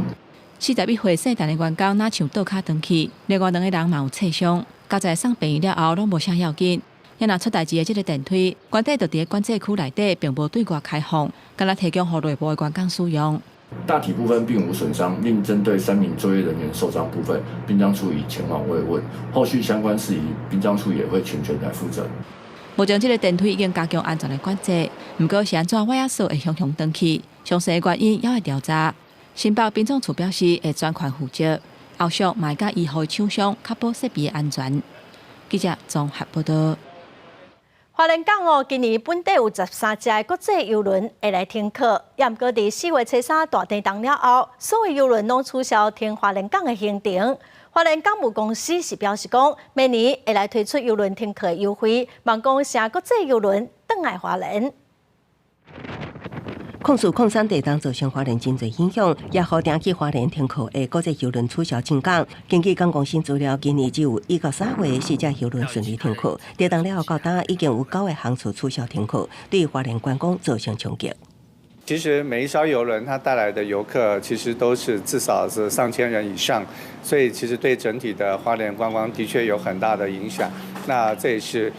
41岁姓陈的员工哪像倒脚断去，另外2个人嘛有挫伤，到在送病院了后拢无啥要紧。也若出代志的这个电梯，原底就伫管制区内底，并无对外开放，敢若提供予内部的员工使用。大体部分并无损伤，另针对3名作业人员受伤部分，殡葬处已前往慰问，后续相关事宜，殡葬处也会全权来负责。目前这个电梯已经加强安全的管制，不过是安怎尾锁会熊熊断去，详细的原因还会调查。新北殡葬处表示会专款负责，后续卖甲医护的厂商确保设备的安全。记者综合报道。花莲港今年本地有13只国际邮轮会来停靠，也毋过伫4月初3大地震了后，所有邮轮拢取消停花莲港的行程。花莲港务公司是表示讲，明年会来推出邮轮停靠的优惠，望讲啥国际邮轮转来花莲。控诉矿山地震造成花莲真侪影响，也互定去花莲停靠的国际邮轮取消进港。根据港公司资料，今年只有1到3月4只邮轮顺利停靠，地震了后到今已经有9个航次取消停靠，对花莲观光造成冲击。其实每一艘邮轮它带来的游客其实都是至少是上千人以上，所以其实对整体的花莲观光的确有很大的影响。那这也是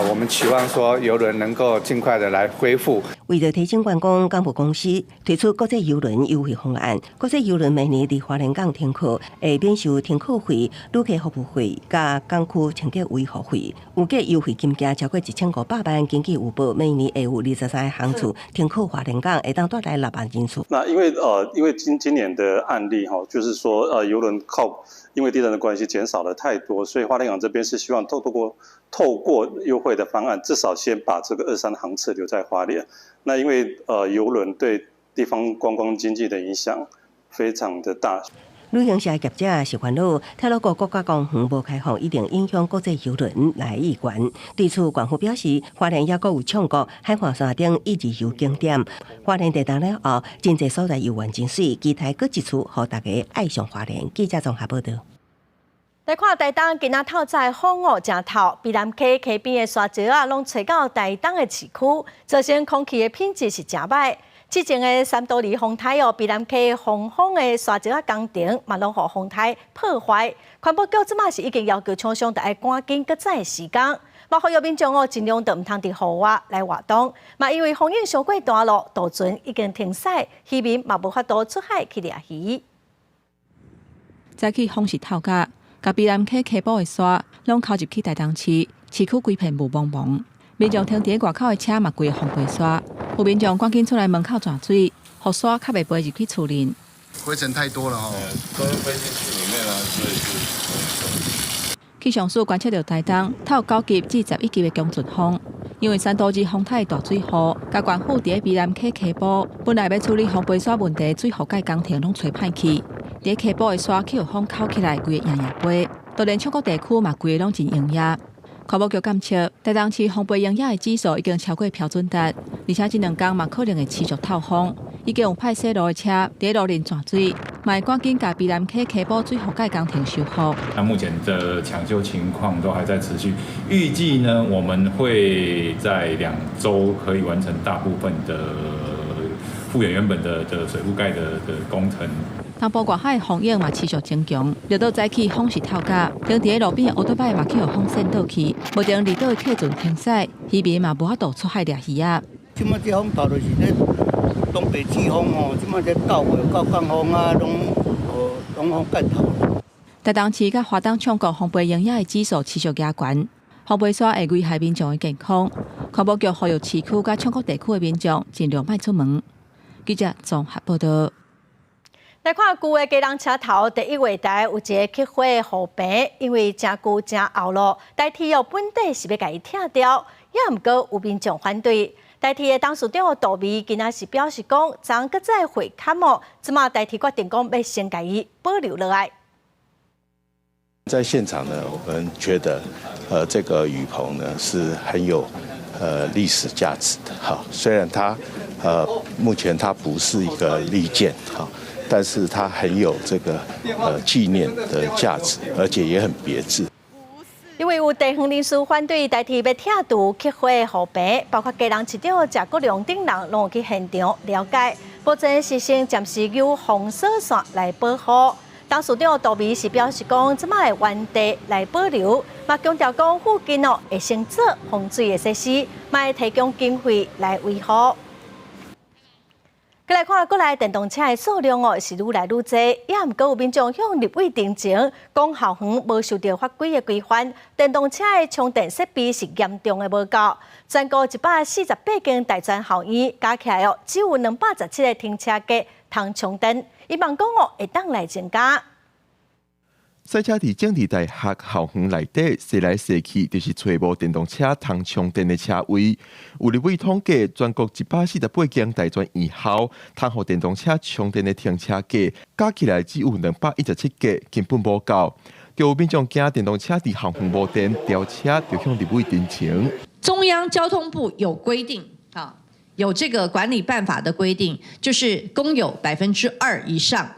我们期望说邮轮能够尽快的来恢复。为了提升观光，港务公司推出国际邮轮优惠方案。国际邮轮每年伫花莲港停靠，会免收停靠费、旅客服务费、加港区清洁维护费。有计优惠金额超过1500万，根据有报，每年会有23个航次停靠花莲港，会当带来6万人次。那因为今年的案例就是说邮轮因为地震的关系减少了太多，所以花莲港这边是希望透过优惠的方案，至少先把这个23航次留在花莲。那因为邮轮对地方观光经济的影响非常的大。旅行社业者是烦恼，铁路局国家公园无开放，一定影响国际邮轮来意愿。对此，官府表示，花莲也阁有唱国海岸线等一日游景点。花莲地震了后，真侪所在游玩真水，期待搁一次，互大家爱上花莲。记者综合报道。来看台东今仔透早风雨正透，避南溪溪边的沙石拢吹到台东的市区，造成空气的品质是真歹。之前的3多里风台避南溪红枫的沙石工程嘛，拢互风台破坏。环保局即马是已经要求厂商得爱赶紧搁再施工，嘛呼吁民众尽量都唔通伫户外来活动。嘛因为风影上过大路，渡船已经停驶，渔民嘛无法度出海去掠鱼。早起风势透早。甲避南溪溪埔的沙，拢靠入去台东市，市区规片雾蒙蒙。民众停伫外口的车嘛，规个风过沙。有民众赶紧出来门口抓水，互沙较袂飞入去厝里。灰尘太多了都飞进去里面了，所以是。气象署观测到台东透9级至11级的强阵风，因为3多日风台大水雨，甲县府伫避南溪溪埔本来要处理风飞沙问题，水覆盖工程拢吹歹去。伫溪埔的沙去有风扣起来，规个洋洋飞，就连唱国地区嘛，规个拢真营业。环保局监测，台东市风飞营业的指数已经超过标准值，而且这2天嘛可能会持续透风。已经有派西路的车伫路面抓水，嘛会赶紧甲避南溪溪埔水覆盖工程修复。那目前的抢修情况都还在持续，预计呢我们会在2周可以完成大部分的复原原本的水覆盖的工程。东部外海的风影嘛持续增强，热到早起风势透早，停伫路边的乌托邦嘛去互风扇倒去，目前离岛的客船停驶，渔民嘛无法度出海掠鱼啊。即马这风头就是咧东北季风即马这9月到降风拢状况更好。台东市甲花东唱国防备营业的指数持续加悬，防备所会危害民众的健康。环保局呼吁市区甲唱国地区的民众尽量莫出门。记者综合报道。来看旧的机动车头第一月台有一个起火的护病，因为真旧真后路，代替本底是要甲伊拆掉，也毋过有民众反对。代替的董事长杜美今仔是表示讲，昨搁再会勘哦，即马代替决定讲要先甲伊保留落来。在现场呢，我们觉得，这个雨棚呢是很有历史价值的。好，虽然它目前它不是一个利剑，好，但是它很有这个纪念的价值，而且也很别致。因为有地方人士反对代替要拆除起火的护病，包括基隆市长贾国良等人拢有去现场了解，保证是先暂时由封锁线来保护。董事长杜美是表示讲，即摆的原地来保留，嘛强调讲附近会先做防水的设施，嘛会提供经费来维护。再来看，国内电动车的数量是愈来愈多，也毋过有民众向立委定情，讲校园无受到法规的规范，电动车的充电设备是严重的无够。全国148间大专校院加起来只有217个停车格通充电，伊望讲会当来增加。赛车伫政治大学校园内底，踅来踅去，就是找无电动车通充电的车位。有立委统计，全国148间大专院校，通互电动车充电的停车格，加起来只有217个，根本无够。就有民众惊电动车伫校园无电，吊车就向立委定情。中央交通部有规定啊，有这个管理办法的规定，就是公有2%以上，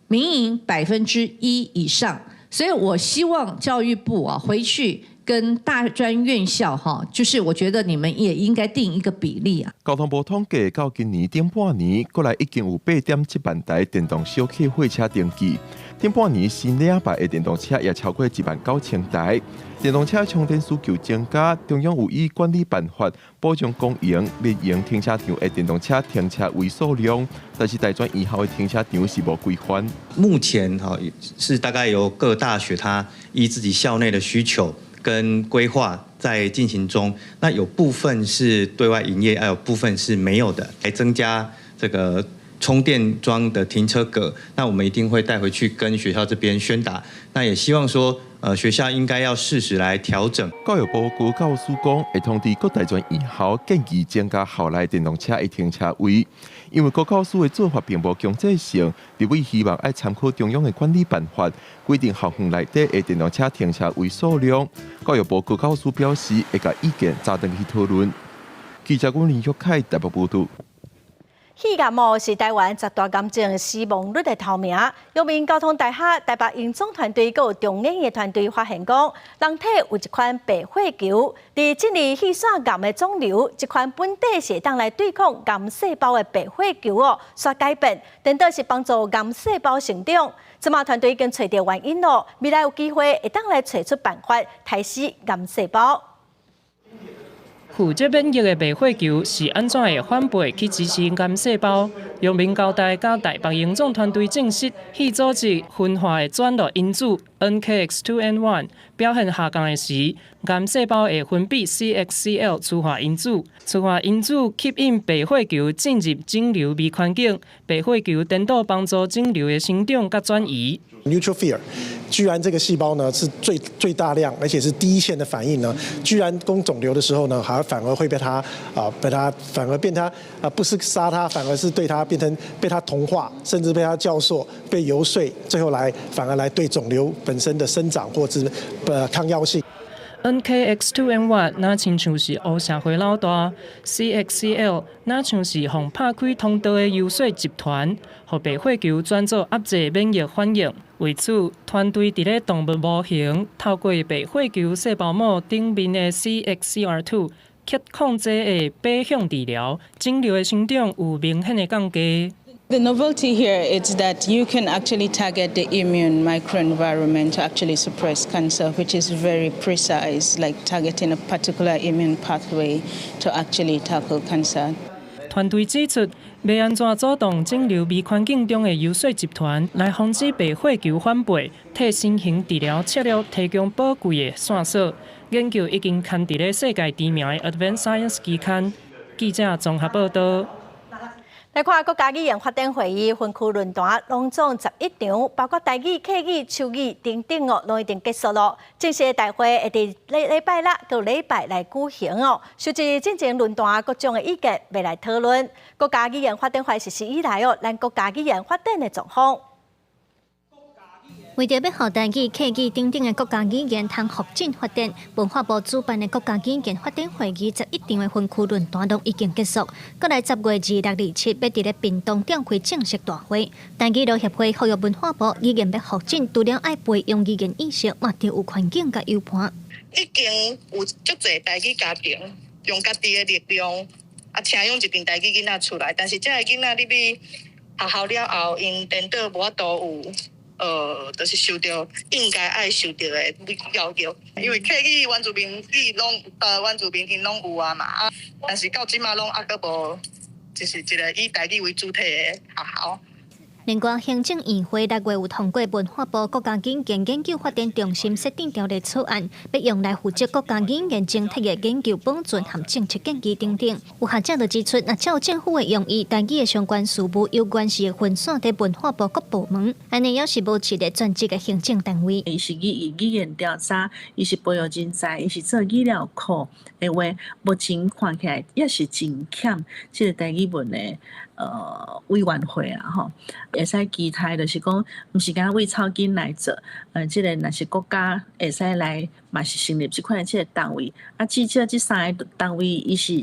民营1%以上。所以我希望教育部回去跟大专院校就是我觉得你们也应该定一个比例啊。交通部统计到今年顶半年，国内已经有8.7万台电动小客货车登记。顶半年新领牌的电动车也超过19000台。电动车充电需求增加，中央有以管理办法保障公营、民营停车场的电动车停车位数量，但是大专院校的停车场是无规范。目前是大概由各大学它依自己校内的需求跟规划在进行中，那有部分是对外营业，还有部分是没有的，来增加这个充电桩的停车格。那我们一定会带回去跟学校这边宣达，那也希望说学校应该要适时来调整。教育部国教署讲，会通知各大专院校建议增加校内电动车的停车位，因为国教署的做法并无强制性，立委希望爱参考中央的管理办法，规定校园内底的电动车停车位数量。教育部国教署表示，会把意见早登去讨论。记者阮林玉凯台北报道。肺癌是台湾10大癌症死亡率的头名。阳明交通大学台北营总团队佮中研院团队发现讲，人体有一款白血球，伫这类血栓癌的肿瘤，这款本底是当来对抗癌细胞的白血球所改变，等到是帮助癌细胞成长。即马团队已经找到原因咯，未来有机会会当来找出办法，杀死癌细胞。负责免疫的白血球是安怎会反背去支持癌细胞？阳明交大甲台北营总团队证实，血组织分化的转录因子 NKX2N1 表现下降的时，癌细胞会分泌 CXCL 催化因子。催化因子吸引白血球进入肿瘤微环境，白血球等到帮助肿瘤的生长甲转移。Neutrophil， 居然这个细胞呢是最大量，而且是第一线的反应呢，居然攻肿瘤的时候呢，反而会被它反而变它不是杀它，反而是对它变成被它同化，甚至被它教唆、被游说，最后反而来对肿瘤本身的生长或者抗药性。NKX2N1 那亲像是黑社会老大 ，CXCL 那像是互拍开通道的游说集团，互白血球转做压制免疫反应。为此，团队伫咧动物模型透过白血球细胞膜顶面的 CXCR2 去控制的靶向治疗，肿瘤的生长有明显的降低。The novelty here is that you can actually target the immune microenvironment to actually suppress cancer, which is very precise, like targeting a particular immune pathway to actually tackle cancer. 团队指出，要安怎主动整流微环境中的游说集团，来防止白血球反背，替新型治疗策略提供宝贵的线索。研究已经刊伫咧世界知名的 Advanced Science 期刊。记者综合报道。来看国家语言发展会议分区论坛隆重11场，包括台语、客语、手语等等哦，拢已经结束了。正式大会会伫礼拜六到礼拜来举行哦。收集进前论坛各种的意见，要来讨论国家语言发展会实施以来哦，咱国家语言发展的状况。为着要互台语、客语等等的国家语言通发展发展，文化部主办的国家语言发展会议11场的分区论坛拢已经结束。过来10月26、27要伫咧屏东召开正式大会。台语路协会呼吁文化部语言要发展，除了爱培养语言意识，嘛要有环境甲优盘。已经有足侪台语家庭用家己的力量请养一群台语囡仔出来，但是这个囡仔入去学校了后，因颠倒无法度有。就是受到应该爱受到的教育，因为客语、原住民语拢原住民因拢有啊嘛，但是到即马拢阁无，就是一个以台语为主体的学校。另外，行政院会6月有通过文化部国家语言研究发展中心设定条例草案，要用来负责国家语言整体的研究保存和政策建议等等。有学者就指出，若照政府的用意，台语的相关事务有关系分散在文化部各部门，安尼也是无一个专职的行政单位。伊是语言调查，伊是培养人才，伊是做语料库的话，目前看起来也是真欠这个台语文的。委员会啊，吼，会使期待就是讲，毋是讲为草根来做，即个若是国家会使来，嘛是成立即款即个单位。至少即3个单位，伊是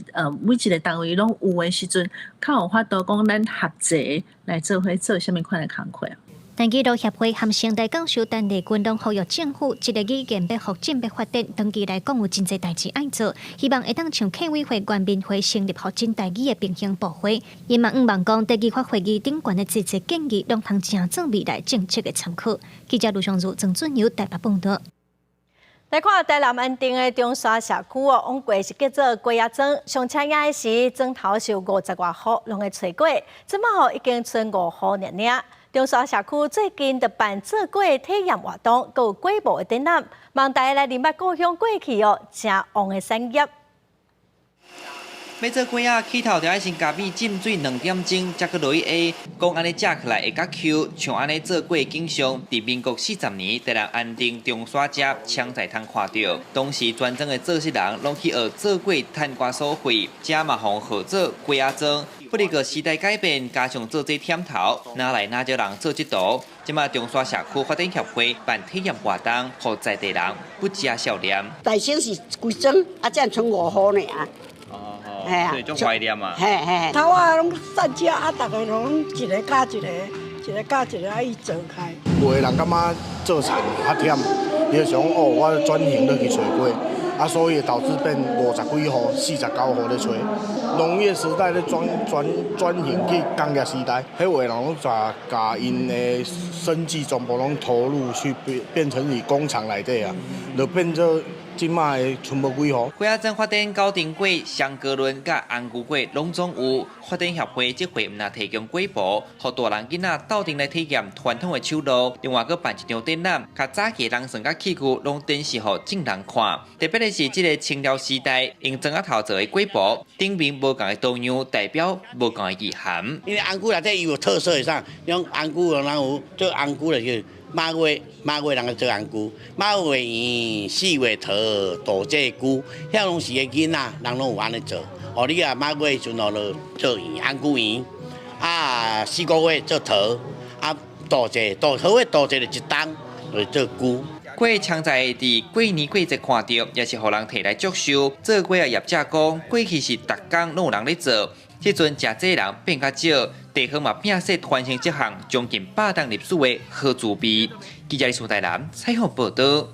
每一个单位拢有诶时阵，较有法度讲咱合作来做伙做啥物款诶工课。台语路协会和现代教授陈丽君拢呼吁政府，一个语言要发展要发展，长期来讲有真侪代志爱做，希望会当像客委会、原民会成立发展台语的平行部会。因嘛毋忘讲，在议法会议顶悬的这些建议，拢通正做未来政策的参考。记者卢尚如、郑俊友台北报道。来看台南安定的中山社区哦，往过是叫做龟仔庄，上车野时庄头是有50多户拢会吹过，即马已经剩5户尔尔。中山社区最近就办做粿体验活动，佮有粿舞的展览，望大家来认捌故乡过去哦，正旺的产业。要做粿仔，起头就要先加米浸水2点钟，才去落去下。讲安尼食起来会较 Q， 像安尼做粿景象，伫民国40年，台南安定中山街常在通看到。当时专庄的做事人拢去学做粿趁瓜所费，这嘛互号做粿仔庄。不过个时代改变，加上做这忝头，哪来哪少人做这道？即马中山社区发展协会办体验活动，互在地人不加笑脸。大小是规庄，只剩5户尔。系啊，所以种怀念嘛。嘿，头啊拢散食，大家拢一个加一个，一个加一个爱做开。有个人感觉做田较忝，伊就想我转型落去找粿，所以导致变50几户、49户咧找。农业时代咧转型去工业时代，迄位人拢把因的生计全部拢投入去变成是工厂内底啊，就变做。即卖剩无几户。粿仔庄发展高丁粿、香格伦甲红菇粿拢总有。发展协会即回毋但提供粿步，互大人囡仔斗阵来体验传统的手路。另外，佮办一场展览，较早期人生甲器具拢展示互众人看。特别的是，即个清朝时代用砖仔头做的粿步，顶面无共的图样，代表无共的意涵。因为红菇内底有特色上，用红菇人有做红菇的叫。马月人做红菇，马月圆，4月桃，大这菇，遐拢是个囡仔，人拢有安尼做。哦，你啊马月阵哦，做圆红菇圆，4个月做桃，大这桃的大这就一担，就做菇。粿常在伫过年过节看到，也是互人摕来祝寿。做粿的业者讲，过去是逐工拢有人咧做，即阵食这人变较少。地方嘛变说传承这项将近100档历史的好滋味。记者李苏台南采访报道。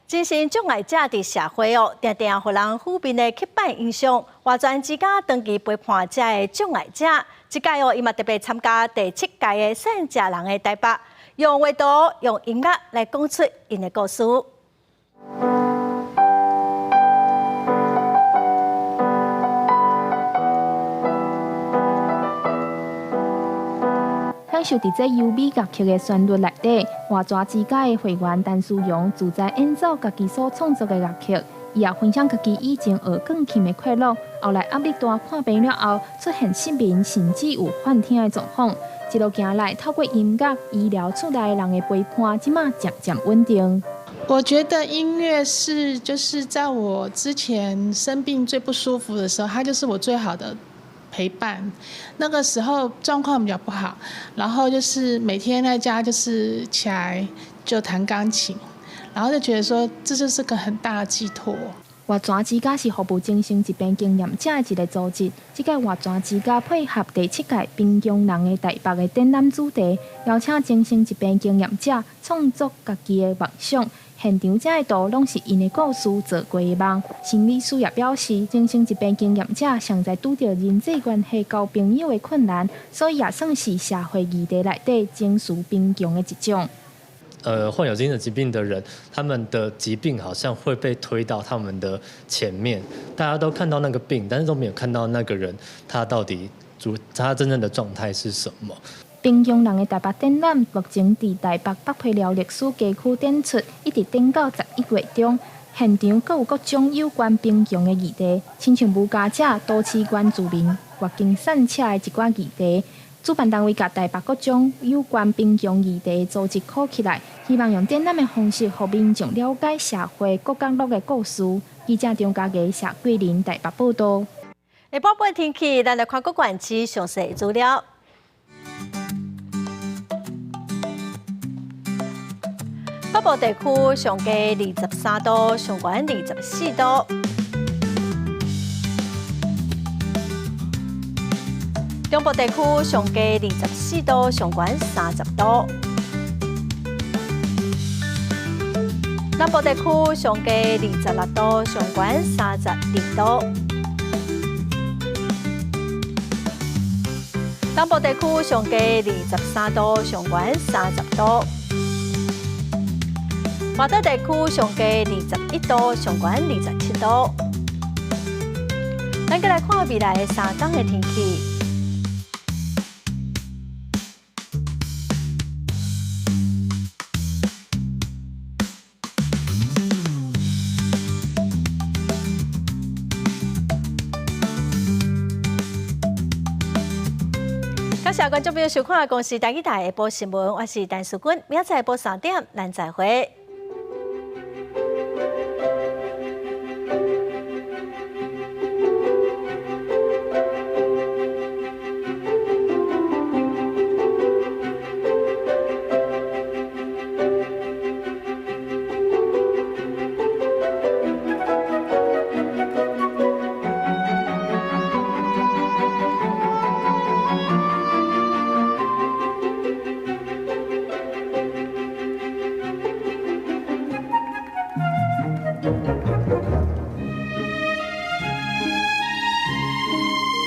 精神障碍者伫社会哦，常常互人负面的刻板印象。外传之家长期陪伴这的障碍者，即届哦，伊嘛特别参加第7届的善食人的台北，用画图、用音乐来讲出因的故事。受伫这优美乐曲的旋律内底，活抓之家的会员陈淑荣自在演奏家己所创作的乐曲，伊也分享家己以前学钢琴的快乐，后来压力大看病了后，出现失眠甚至有幻听的状况。一路行来，透过音乐医疗厝内人的陪伴，即马渐渐稳定。我觉得音乐就是在我之前生病最不舒服的时候，它就是我最好的陪伴。那个时候状况比较不好，然后就是每天在家就是起来就弹钢琴，然后就觉得说这就是个很大的寄托。活泉之家是服务精神疾病经验者的一个组织。这个活泉之家配合第7届滨江人的台北的展览主题，邀请精神疾病经验者创作家己的梦想。现场这个图拢是因的故事做过的梦。心理师也表示，精神疾病经验者常在拄到人际关系交朋友的困难，所以也算是社会议题内底情绪贫穷的一种。患有精神疾病的人，他们的疾病好像会被推到他们的前面，大家都看到那个病，但是都没有看到那个人他到底他真正的状态是什么。滨江人的台北展览目前伫台北北皮寮历史街区展出，一直展到11月中。现场阁有各种有关滨江的议题，亲像无家者、都市原住民、越境散车的一寡议题。主办单位甲台北各种有关滨江议题组织考起来，希望用展览的方式，让民众了解社会各角落的故事。记者张家琪、谢桂林台北报道。下晡半天气，咱来看各县市详细资料。北部地区上加23度，上悬24度。中部地区上加24度，上悬30度；南部地区上加26度，上悬32度；东部地区上加23度，上悬30度；华东地区上加21度，上悬27度。咱再来看未来的3天的天气。感谢观众朋友收看《公视台语台下晡新闻》，我是陈淑君，明仔载下晡3点，咱再会。